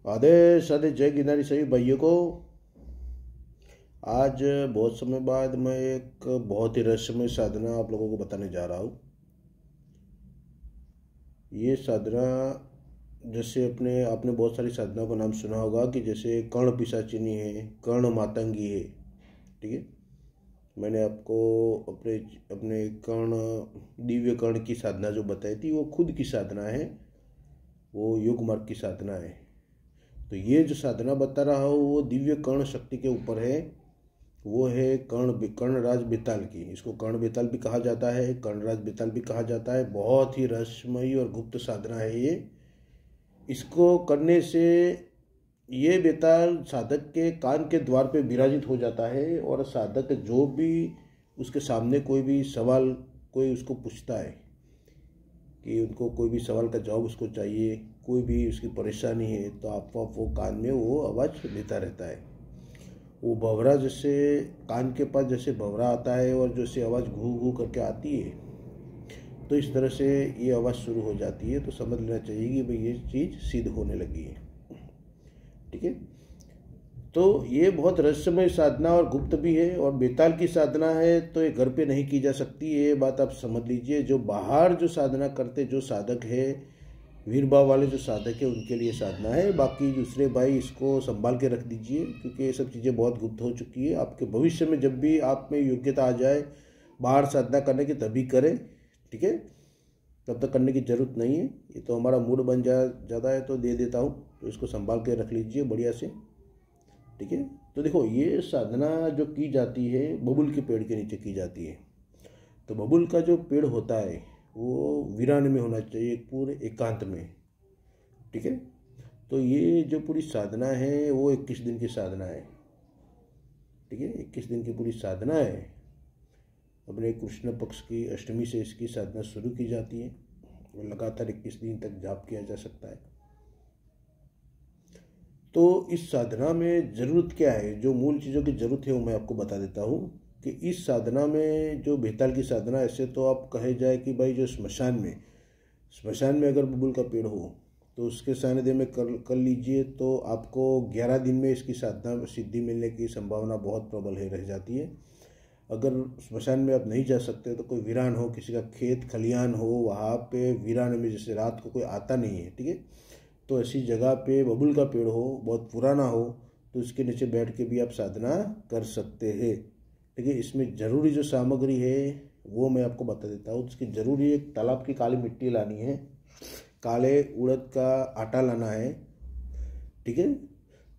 आदेश आदेश जय गिरनारी सभी भाइयों को। आज बहुत समय बाद मैं एक बहुत ही रहस्यमय साधना आप लोगों को बताने जा रहा हूँ। ये साधना जैसे आपने बहुत सारी साधनाओं का नाम सुना होगा कि जैसे कर्ण पिशाचिनी है, कर्ण मातंगी है। ठीक है, मैंने आपको अपने अपने कर्ण दिव्य कर्ण की साधना जो बताई थी वो खुद की साधना है, वो योग मार्ग की साधना है। तो ये जो साधना बता रहा हूँ वो दिव्य कर्ण शक्ति के ऊपर है। वो है कर्णराज बेताल की। इसको कर्ण बेताल भी कहा जाता है, कर्णराज बेताल भी कहा जाता है। बहुत ही रहस्यमयी और गुप्त साधना है ये। इसको करने से ये बेताल साधक के कान के द्वार पे विराजित हो जाता है और साधक जो भी उसके सामने कोई भी सवाल कोई उसको पूछता है कि उनको कोई भी सवाल का जवाब उसको चाहिए, कोई भी उसकी परेशानी है, तो आप वो कान में वो आवाज़ देता रहता है। वो भंवरा जैसे कान के पास जैसे भंवरा आता है और जैसे आवाज़ घू घू करके आती है, तो इस तरह से ये आवाज़ शुरू हो जाती है। तो समझ लेना चाहिए कि भाई ये चीज़ सिद्ध होने लगी है। ठीक है, तो ये बहुत रहस्यमय साधना और गुप्त भी है और बेताल की साधना है, तो ये घर पे नहीं की जा सकती। ये बात आप समझ लीजिए। जो बाहर जो साधना करते जो साधक है, वीर भाव वाले जो साधक है, उनके लिए साधना है। बाकी दूसरे भाई इसको संभाल के रख दीजिए, क्योंकि ये सब चीज़ें बहुत गुप्त हो चुकी है। आपके भविष्य में जब भी आप में योग्यता आ जाए बाहर साधना करने की तभी करें। ठीक है, तब तक करने की ज़रूरत नहीं है। ये तो हमारा मूड बन ज़्यादा है तो दे देता हूँ, तो इसको संभाल के रख लीजिए बढ़िया से। ठीक है, तो देखो ये साधना जो की जाती है बबूल के पेड़ के नीचे की जाती है। तो बबूल का जो पेड़ होता है वो वीरान में होना चाहिए, पूरे एकांत में। ठीक है, तो ये जो पूरी साधना है वो 21 दिन की साधना है। ठीक है, 21 दिन की पूरी साधना है। अपने कृष्ण पक्ष की अष्टमी से इसकी साधना शुरू की जाती है और लगातार 21 दिन तक जाप किया जा सकता है। तो इस साधना में ज़रूरत क्या है, जो मूल चीज़ों की ज़रूरत है वो मैं आपको बता देता हूँ कि इस साधना में जो बेताल की साधना, ऐसे तो आप कहे जाए कि भाई जो स्मशान में अगर बबूल का पेड़ हो तो उसके सानिध्य में कर लीजिए, तो आपको 11 दिन में इसकी साधना सिद्धि मिलने की संभावना बहुत प्रबल है रह जाती है। अगर स्मशान में आप नहीं जा सकते तो कोई वीरान हो, किसी का खेत खलियान हो, वहाँ पे वीरान में जैसे रात को कोई आता नहीं है, ठीक है, तो ऐसी जगह पे बबूल का पेड़ हो, बहुत पुराना हो, तो उसके नीचे बैठ के भी आप साधना कर सकते हैं। ठीक है, इसमें ज़रूरी जो सामग्री है वो मैं आपको बता देता हूँ। उसकी ज़रूरी एक तालाब की काली मिट्टी लानी है, काले उड़द का आटा लाना है। ठीक है,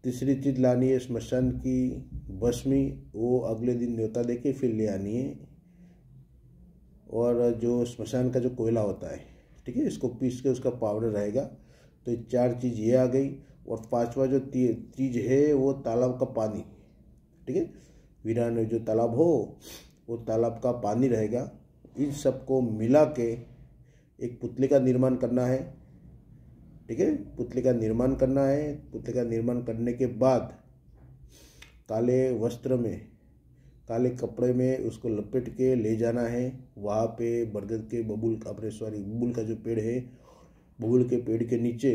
तीसरी चीज़ लानी है स्मशान की भस्मी, वो अगले दिन न्योता दे के फिर ले आनी है। और जो स्मशान का जो कोयला होता है, ठीक है, इसको पीस के उसका पाउडर रहेगा। तो 4 चीज़ ये आ गई। और 5वां जो चीज़ है वो तालाब का पानी। ठीक है, वीरान में जो तालाब हो वो तालाब का पानी रहेगा। इन सबको मिला के एक पुतले का निर्माण करना है। ठीक है, पुतले का निर्माण करना है। पुतले का निर्माण करने के बाद काले वस्त्र में, काले कपड़े में उसको लपेट के ले जाना है। वहाँ पे बरगद के बबूल का जो पेड़ है, बबूल के पेड़ के नीचे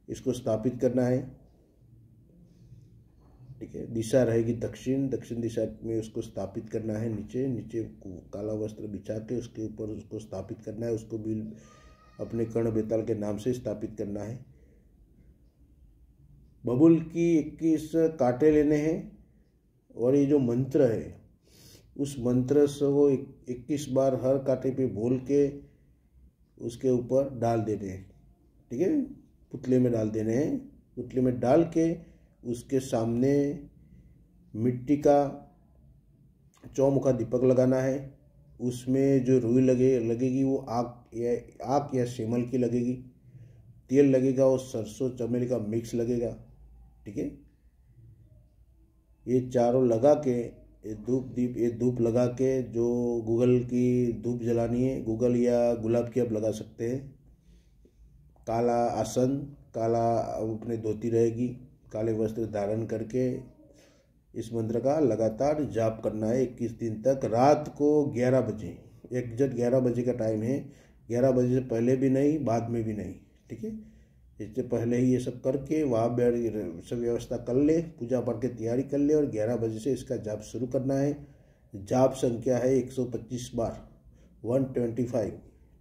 इसको स्थापित करना है। ठीक है, दिशा रहेगी दक्षिण दिशा में उसको स्थापित करना है। नीचे काला वस्त्र बिछा के उसके ऊपर उसको स्थापित करना है। उसको भी अपने कर्ण बेताल के नाम से स्थापित करना है। बबूल की 21 कांटे लेने हैं और ये जो मंत्र है उस मंत्र से वो 21 बार हर कांटे पे बोल के उसके ऊपर डाल देने हैं। ठीक है, पुतले में डाल देने हैं। पुतले में डाल के उसके सामने मिट्टी का चौमुखा दीपक लगाना है। उसमें जो रुई लगेगी वो आक या सेमल की लगेगी। तेल लगेगा और सरसों चमेली का मिक्स लगेगा। ठीक है, ये चारों लगा के ये धूप लगा के जो गूगल की धूप जलानी है, गूगल या गुलाब की आप लगा सकते हैं। काला आसन, काला अपने धोती रहेगी, काले वस्त्र धारण करके इस मंत्र का लगातार जाप करना है 21 दिन तक। रात को 11 बजे, एग्जैक्ट 11 बजे का टाइम है। 11 बजे से पहले भी नहीं, बाद में भी नहीं। ठीक है, इससे पहले ही ये सब करके वहाँ बैठ सब व्यवस्था कर ले, पूजा पाठ की तैयारी कर ले, और 11 बजे से इसका जाप शुरू करना है। जाप संख्या है 125 बार, 125,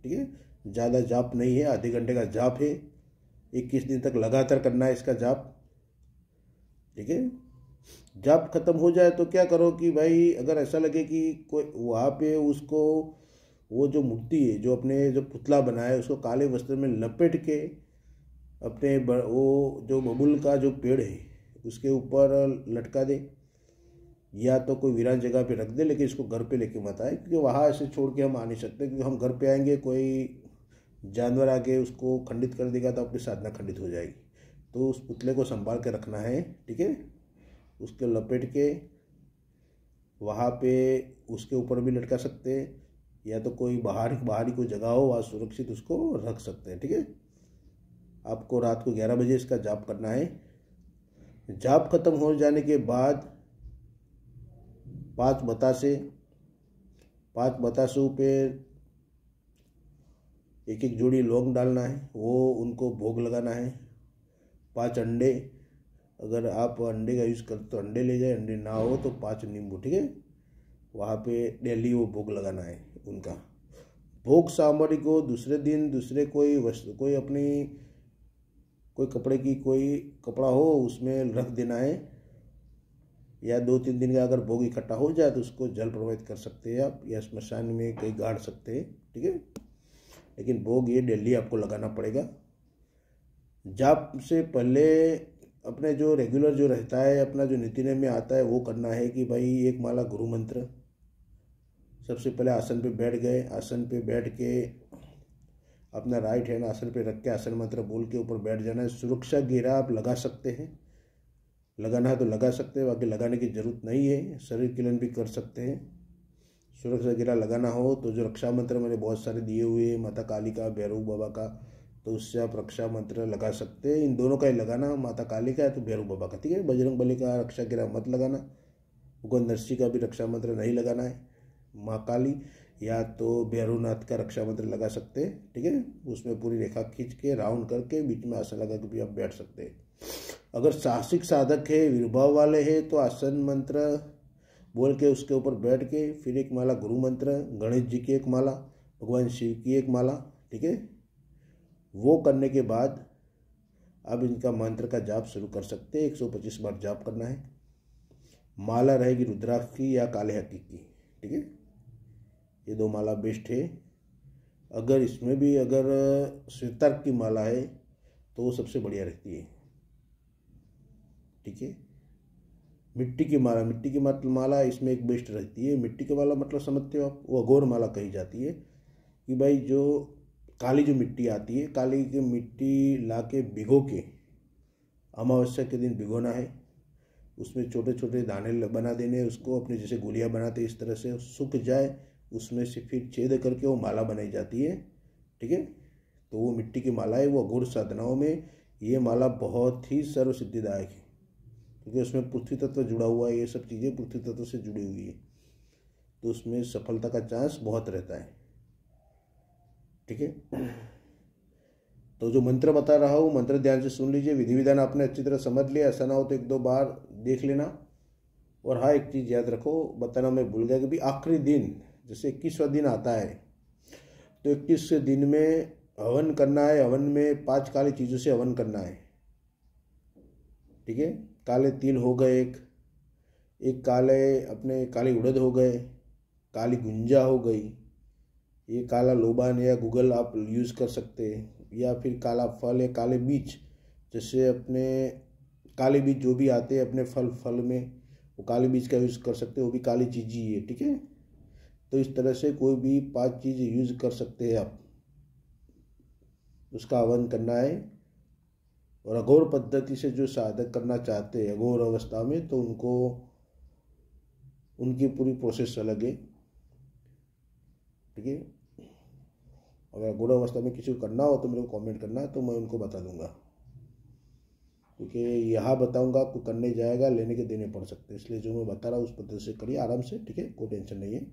ठीक है। ज़्यादा जाप नहीं है, आधे घंटे का जाप है। 21 दिन तक लगातार करना है इसका जाप, ठीक है। जाप खत्म हो जाए तो क्या करो कि भाई अगर ऐसा लगे कि कोई वहाँ पे उसको वो जो मूर्ति है, जो अपने जो पुतला बनाया है, उसको काले वस्त्र में लपेट के अपने वो जो बबूल का जो पेड़ है उसके ऊपर लटका दे, या तो कोई वीरान जगह पे रख दे, लेकिन इसको घर पे लेके मत आए, क्योंकि वहाँ ऐसे छोड़ के हम आ नहीं सकते। क्योंकि हम घर पे आएंगे, कोई जानवर आके उसको खंडित कर देगा तो अपनी साधना खंडित हो जाएगी। तो उस पुतले को संभाल के रखना है, ठीक है। उसके लपेट के वहाँ पे उसके ऊपर भी लटका सकते हैं, या तो कोई बाहरी कोई जगह हो वहाँ सुरक्षित उसको रख सकते हैं, ठीक है। आपको रात को 11 बजे इसका जाप करना है। जाप खत्म हो जाने के बाद 5 बतासों पे एक एक जोड़ी लौंग डालना है, वो उनको भोग लगाना है। 5 अंडे, अगर आप अंडे का यूज़ करते तो अंडे ले जाए, अंडे ना हो तो 5 नींबू, ठीक है। वहाँ पे डेली वो भोग लगाना है उनका। भोग सामग्री को दूसरे दिन दूसरे कोई वस्तु, कोई अपनी कोई कपड़े की कोई कपड़ा हो उसमें रख देना है, या 2-3 दिन का अगर भोग इकट्ठा हो जाए तो उसको जल प्रवाहित कर सकते हैं आप, या स्मशान में कहीं गाड़ सकते हैं, ठीक है। लेकिन भोग ये डेली आपको लगाना पड़ेगा। जाप से पहले अपने जो रेगुलर जो रहता है, अपना जो नीति में आता है, वो करना है कि भाई एक माला गुरु मंत्र। सबसे पहले आसन पे बैठ गए, आसन पे बैठ के अपना राइट हैंड आसन पे रख के आसन मंत्र बोल के ऊपर बैठ जाना है। सुरक्षा घेरा आप लगा सकते हैं, लगाना है तो लगा सकते हैं, बाकी लगाने की ज़रूरत नहीं है। शरीर किलन भी कर सकते हैं। सुरक्षा घेरा लगाना हो तो जो रक्षा मंत्र मैंने बहुत सारे दिए हुए हैं, माता काली का, भैरव बाबा का, तो उससे आप रक्षा मंत्र लगा सकते हैं। इन दोनों का ही लगाना, माता काली का है तो भैरव बाबा का, ठीक है। बजरंग बली का रक्षा घेरा मत लगाना, उगंदर्शी का भी रक्षा मंत्र नहीं लगाना है। माँ काली या तो भैरवनाथ का रक्षा मंत्र लगा सकते हैं, ठीक है। उसमें पूरी रेखा खींच के राउंड करके बीच में आसन लगा के भी आप बैठ सकते हैं। अगर साहसिक साधक है, विर्भाव वाले हैं, तो आसन मंत्र बोल के उसके ऊपर बैठ के फिर एक माला गुरु मंत्र, गणेश जी की एक माला, भगवान शिव की एक माला, ठीक है। वो करने के बाद अब इनका मंत्र का जाप शुरू कर सकते हैं। 125 बार जाप करना है। माला रहेगी रुद्राक्ष की या काले हकी की, ठीक है। ये 2 माला बेस्ट है। अगर इसमें भी अगर श्वेतार्क की माला है तो वो सबसे बढ़िया रहती है, ठीक है। मिट्टी की माला इसमें एक बेस्ट रहती है। मिट्टी की माला मतलब समझते हो आप, वो अघोर माला कही जाती है कि भाई जो काली जो मिट्टी आती है, काली की मिट्टी ला के भिगो के अमावस्या के दिन भिगोना है। उसमें छोटे छोटे दाने बना देने, उसको अपने जैसे गोलियां बनाते इस तरह से सूख जाए, उसमें से फिर छेद करके वो माला बनाई जाती है, ठीक है। तो वो मिट्टी की माला है। वो अघोर साधनाओं में ये माला बहुत ही सर्व सिद्धिदायक है, क्योंकि उसमें पृथ्वी तत्व जुड़ा हुआ है। ये सब चीज़ें पृथ्वी तत्व से जुड़ी हुई है, तो उसमें सफलता का चांस बहुत रहता है, ठीक है। तो जो मंत्र बता रहा हूँ, मंत्र ध्यान से सुन लीजिए। विधि विधान आपने अच्छी तरह समझ लिया, ऐसा ना हो तो 1-2 बार देख लेना। और हाँ, एक चीज़ याद रखो, बताना मैं भूल गया कि भी आखिरी दिन जैसे 21वां दिन आता है तो 21वें दिन में हवन करना है। हवन में 5 काली चीज़ों से हवन करना है, ठीक है। काले तिल हो गए, एक काले अपने काली उड़द हो गए, काली गुंजा हो गई, ये काला लोबान या गूगल आप यूज़ कर सकते हैं, या फिर काला फल या काले बीज, जैसे अपने काले बीज जो भी आते हैं अपने फल में, वो काले बीज का यूज़ कर सकते हैं, वो भी काली चीज़ ही है, ठीक है। तो इस तरह से कोई भी 5 चीज़ यूज़ कर सकते हैं आप, उसका हवन करना है। और अघोर पद्धति से जो साधक करना चाहते हैं अघोर अवस्था में, तो उनको उनकी पूरी प्रोसेस अलग है, ठीक है। अगर अघोर अवस्था में किसी को करना हो तो मेरे को कमेंट करना, तो मैं उनको बता दूंगा, क्योंकि यहाँ बताऊंगा आपको करने जाएगा लेने के देने पड़ सकते हैं। इसलिए जो मैं बता रहा हूँ उस पद्धति से करिए आराम से, ठीक है। कोई टेंशन नहीं है,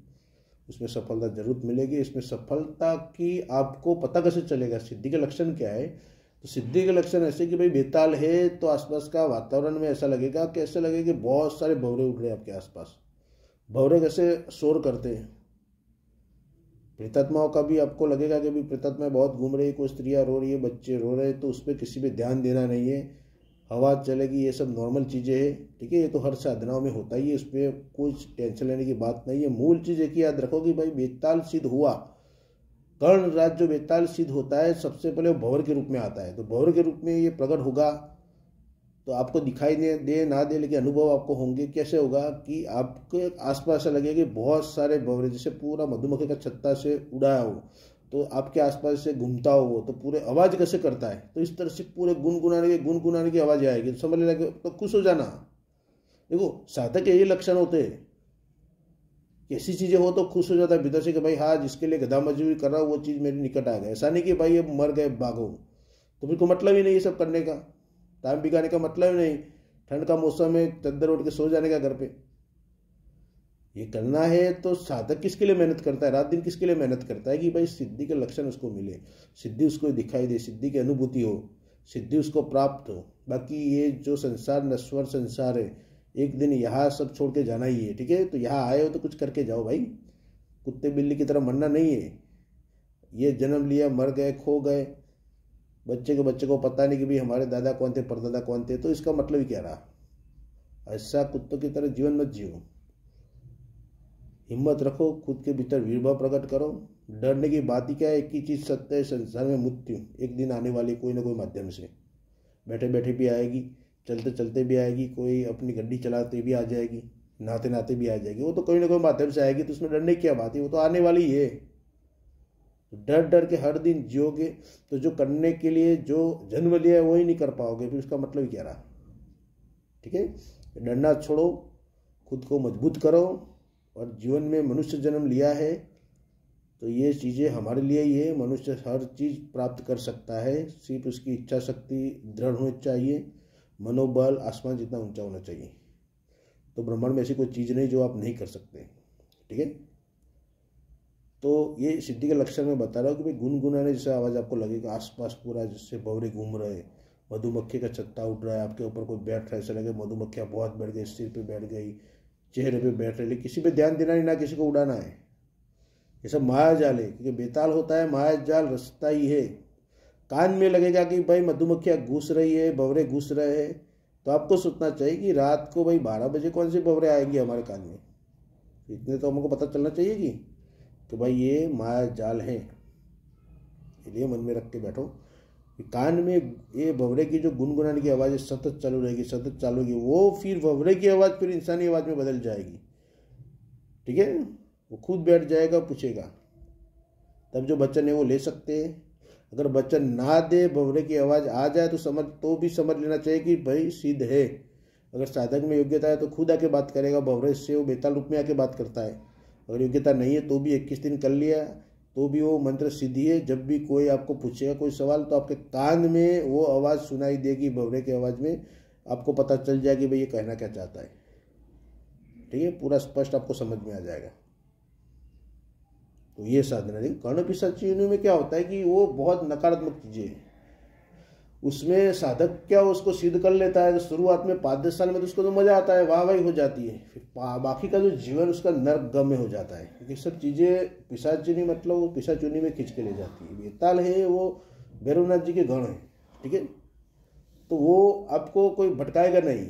उसमें सफलता जरूर मिलेगी। इसमें सफलता की आपको पता कैसे चलेगा, सिद्धि के लक्षण क्या है, तो सिद्धि के लक्षण ऐसे कि भाई बेताल है तो आसपास का वातावरण में ऐसा लगेगा कि ऐसे लगेगा कि बहुत सारे भंवरे उड़ रहे हैं आपके आसपास। भंवरे कैसे शोर करते हैं। प्रेतात्माओं का भी आपको लगेगा कि भी प्रेतात्मा बहुत घूम रही है, कोई स्त्रियाँ रो रही है, बच्चे रो रहे हैं, तो उस पर किसी पे ध्यान देना नहीं है। हवा चलेगी, ये सब नॉर्मल चीज़ें हैं, ठीक है। ये तो हर साधनाओं में होता ही है, इसमें कुछ टेंशन लेने की बात नहीं है। मूल चीज़ एक ही याद रखो कि भाई बेताल सिद्ध हुआ, कर्ण राज जो बेताल सिद्ध होता है सबसे पहले वो भंवर के रूप में आता है। तो भंवर के रूप में ये प्रकट होगा तो आपको दिखाई दे ना दे, लेकिन अनुभव आपको होंगे। कैसे होगा कि आपके आसपास ऐसा लगेगा कि बहुत सारे भंवरे, जैसे पूरा मधुमक्खी का छत्ता से उड़ाया हो तो आपके आसपास से घूमता हो वो, तो पूरे आवाज़ कैसे करता है, तो इस तरह से पूरे गुनगुनाने की आवाज़ आएगी, तो समझ लेना तो खुश हो जाना। देखो साधक के यही लक्षण होते हैं कि ऐसी चीज़ें हो तो खुश हो जाता है भीतर से कि भाई हाँ, जिसके लिए गधा मजदूरी कर रहा हूँ वो चीज़ मेरे निकट आ गया। ऐसा नहीं कि भाई ये मर गए भागो, तो फिर कोई मतलब ही नहीं ये सब करने का, टाइम बिगाड़ने का मतलब ही नहीं। ठंड का मौसम है, चद्दर उठ के सो जाने का घर पे, ये करना है तो साधक किसके लिए मेहनत करता है, रात दिन किसके लिए मेहनत करता है कि भाई सिद्धि के लक्षण उसको मिले, सिद्धि उसको दिखाई दे, सिद्धि की अनुभूति हो, सिद्धि उसको प्राप्त हो। बाकी ये जो संसार नश्वर संसार है, एक दिन यहाँ सब छोड़ के जाना ही है, ठीक है। तो यहाँ आए हो तो कुछ करके जाओ भाई, कुत्ते बिल्ली की तरह मरना नहीं है। ये जन्म लिया, मर गए, खो गए, बच्चे को पता नहीं कि भाई हमारे दादा कौन थे, परदादा कौन थे, तो इसका मतलब ही क्या रहा। ऐसा कुत्तों की तरह जीवन मत जियो, हिम्मत रखो, खुद के भीतर वीरभाव प्रकट करो। डरने की बात ही क्या है, एक ही चीज़ सत्य है संसार में, मृत्यु एक दिन आने वाली, कोई ना कोई माध्यम से, बैठे बैठे भी आएगी, चलते चलते भी आएगी, कोई अपनी गड्डी चलाते भी आ जाएगी, नहाते नहाते भी आ जाएगी, वो तो कोई ना कोई माध्यम से आएगी। तो उसमें डरने की क्या बात है, वो तो आने वाली है। डर डर के हर दिन जियोगे तो जो करने के लिए जो जन्म लिया है वही नहीं कर पाओगे, फिर उसका मतलब क्या रहा, ठीक है। डरना छोड़ो, खुद को मजबूत करो, और जीवन में मनुष्य जन्म लिया है तो ये चीज़ें हमारे लिए ही है। मनुष्य हर चीज़ प्राप्त कर सकता है, सिर्फ उसकी इच्छा शक्ति दृढ़ होनी चाहिए, मनोबल आसमान जितना ऊंचा होना चाहिए। तो ब्रह्मांड में ऐसी कोई चीज़ नहीं जो आप नहीं कर सकते, ठीक है। तो ये सिद्धि के लक्षण में बता रहा हूँ कि भाई गुनगुनाने जैसे आवाज़ आपको लगेगा, आसपास पूरा जिससे भंवरे घूम रहे, मधुमक्खी का छत्ता उठ रहा है, आपके ऊपर कोई बैठ रहा है, ऐसा लगे मधुमक्खियाँ बहुत बैठ गई, सिर पे बैठ गई, चेहरे पे बैठ रहे, लेकिन किसी पे ध्यान देना नहीं, ना किसी को उड़ाना है। ये सब माया जाल है, क्योंकि बेताल होता है माया जाल रचता ही है। कान में लगेगा कि भाई मधुमक्खियाँ घुस रही है, भंवरे घुस रहे हैं, तो आपको सोचना चाहिए कि रात को भाई 12 बजे कौन सी भंवरे आएंगी हमारे कान में, इतने तो हमको पता चलना चाहिए कि तो भाई ये माया जाल है। इसलिए मन में रख के बैठो कि कान में ये भंवरे की जो गुनगुनाने की आवाज़ सतत चालू रहेगी, सतत चालू होगी, वो फिर भंवरे की आवाज़ फिर इंसानी आवाज़ में बदल जाएगी, ठीक है। वो खुद बैठ जाएगा, पूछेगा, तब जो वचन है वो ले सकते हैं। अगर वचन ना दे, भंवरे की आवाज़ आ जाए तो भी समझ लेना चाहिए कि भाई सिद्ध है। अगर साधक में योग्यता है तो खुद आके बात करेगा, भंवरे से वो बेताल रूप में आके बात करता है। अगर योग्यता नहीं है तो भी 21 दिन कर लिया तो भी वो मंत्र सिद्धि है। जब भी कोई आपको पूछेगा कोई सवाल तो आपके कान में वो आवाज़ सुनाई देगी, भंवरे की आवाज़ में आपको पता चल जाएगी भाई ये कहना क्या चाहता है, ठीक है। पूरा स्पष्ट आपको समझ में आ जाएगा। तो ये साधना है। कर्ण पिशाची में क्या होता है कि वो बहुत नकारात्मक चीज़ें हैं, उसमें साधक क्या उसको सिद्ध कर लेता है तो शुरुआत में 5-10 साल में तो उसको तो मज़ा आता है, वाह वाही हो जाती है, फिर बाकी का जो जीवन उसका नर्क गम्य हो जाता है, क्योंकि सब चीज़ें पिशाचिनी मतलब वो पिशाचुनी में खींच के ले जाती है। बेताल है वो भैरवनाथ जी के गण है, ठीक है। तो वो आपको कोई भटकाएगा नहीं,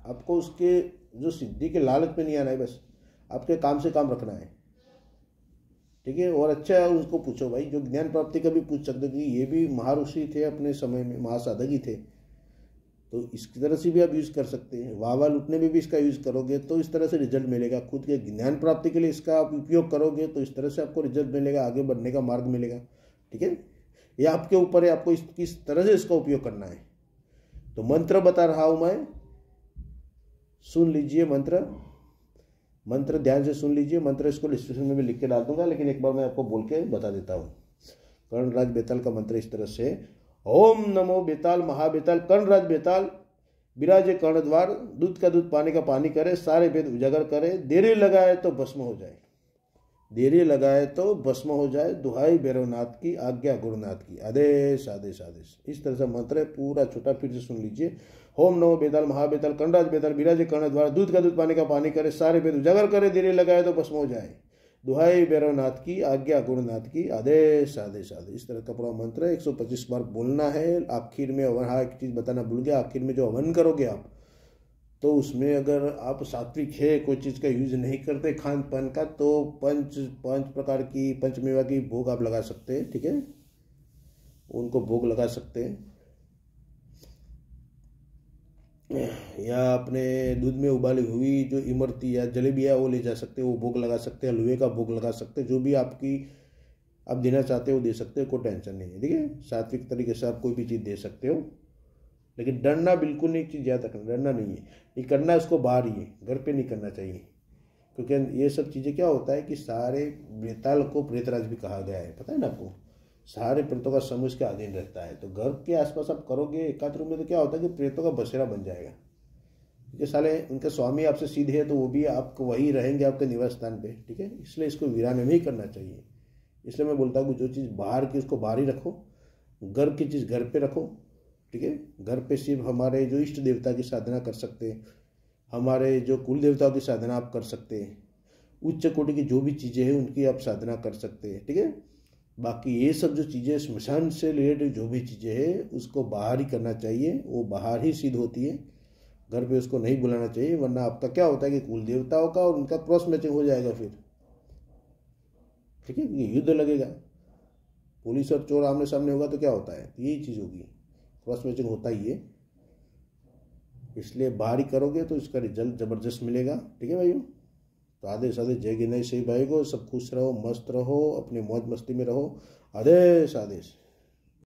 आपको उसके जो सिद्धि के लालच में नहीं आना है, बस आपके काम से काम रखना है, ठीक है। और अच्छा है उसको पूछो भाई, जो ज्ञान प्राप्ति का भी पूछ सकते कि ये भी महर्षि थे अपने समय में, महासाधक ही थे, तो इसकी तरह से भी आप यूज़ कर सकते हैं। वाह लूटने में भी इसका यूज़ करोगे तो इस तरह से रिजल्ट मिलेगा। खुद के ज्ञान प्राप्ति के लिए इसका आप उपयोग करोगे तो इस तरह से आपको रिजल्ट मिलेगा, आगे बढ़ने का मार्ग मिलेगा, ठीक है। ये आपके ऊपर है, आपको किस तरह से इसका उपयोग करना है। तो मंत्र बता रहा हूँ मैं, सुन लीजिए मंत्र ध्यान से सुन लीजिए। मंत्र इसको डिस्क्रिप्शन में भी लिख के डाल दूंगा, लेकिन एक बार मैं आपको बोल के बता देता हूँ। कर्णराज बेताल का मंत्र इस तरह से, ओम नमो बेताल महाबेताल कर्णराज बेताल विराजे कर्णद्वार, दूध का दूध पानी का पानी करे, सारे वेद उजागर करे, देरी लगाए तो भस्म हो जाए। देरी लगाए तो भस्म हो जाए, दुहाई भैरवनाथ की, आज्ञा गुरुनाथ की, आदेश आदेश आदेश। इस तरह से मंत्र है, पूरा छोटा फिर से सुन लीजिए। होम नमो बेताल महाबेताल कंडराज बेताल विराजे कर्ण द्वारा, दूध का दूध पानी का पानी करे, सारे वेद उजागर करे, देरी लगाए तो भस्म हो जाए, दुहाई भैरवनाथ की, आज्ञा गुरुनाथ की, आदेश आदेश आदेश। इस तरह का पूरा मंत्र 125 बार बोलना है। आखिर में हवन, हाँ एक चीज़ बताना भूल गया, आखिर में जो हवन करोगे आप, तो उसमें अगर आप सात्विक है, कोई चीज़ का यूज नहीं करते खान पान का, तो पांच प्रकार की पंचमेवा की भोग आप लगा सकते हैं, ठीक है, उनको भोग लगा सकते हैं। या अपने दूध में उबाली हुई जो इमरती या जलेबी है वो ले जा सकते हैं, वो भोग लगा सकते हैं, हलवे का भोग लगा सकते हैं, जो भी आपकी आप देना चाहते हो दे सकते हो, कोई टेंशन नहीं है, ठीक है। सात्विक तरीके से आप कोई भी चीज़ दे सकते हो, लेकिन डरना बिल्कुल नहीं, चीज़ याद रखना, डरना नहीं है, ये करना है उसको बाहर ही है, घर पे नहीं करना चाहिए। क्योंकि ये सब चीज़ें क्या होता है कि सारे बेताल को प्रेतराज भी कहा गया है, पता है ना आपको, सारे प्रेतों का समूह इसके अधीन रहता है। तो घर के आसपास आप करोगे एकांत रूम में, तो क्या होता है कि प्रेतों का बसेरा बन जाएगा, क्योंकि साले उनके स्वामी आपसे सीधे है, तो वो भी आपको वही रहेंगे आपके निवास स्थान पे, ठीक है। इसलिए इसको वीरान में ही करना चाहिए। इसलिए मैं बोलता हूँ कि जो चीज़ बाहर की उसको बाहर ही रखो, घर की चीज़ घर पे रखो, ठीक है। घर पे सिर्फ हमारे जो इष्ट देवता की साधना कर सकते हैं, हमारे जो कुल देवताओं की साधना आप कर सकते हैं, उच्च कोटि की जो भी चीज़ें हैं उनकी आप साधना कर सकते हैं, ठीक है। बाकी ये सब जो चीज़ें स्मशान से रिलेटेड जो भी चीज़ें हैं उसको बाहर ही करना चाहिए, वो बाहर ही सिद्ध होती है, घर पे उसको नहीं बुलाना चाहिए। वरना आपका क्या होता है कि कुल देवताओं का और उनका क्रॉस मैचिंग हो जाएगा फिर, ठीक है, ये युद्ध लगेगा, पुलिस और चोर आमने सामने होगा तो क्या होता है, यही चीज़ होगी, क्रॉस मैचिंग होता ही है। इसलिए बाहर ही करोगे तो इसका रिजल्ट ज़बरदस्त मिलेगा, ठीक है भाइयों। तो आदेश आदेश, जय गिनाई सही भाई को, सब खुश रहो, मस्त रहो, अपनी मौज मस्ती में रहो, आदेश आदेश।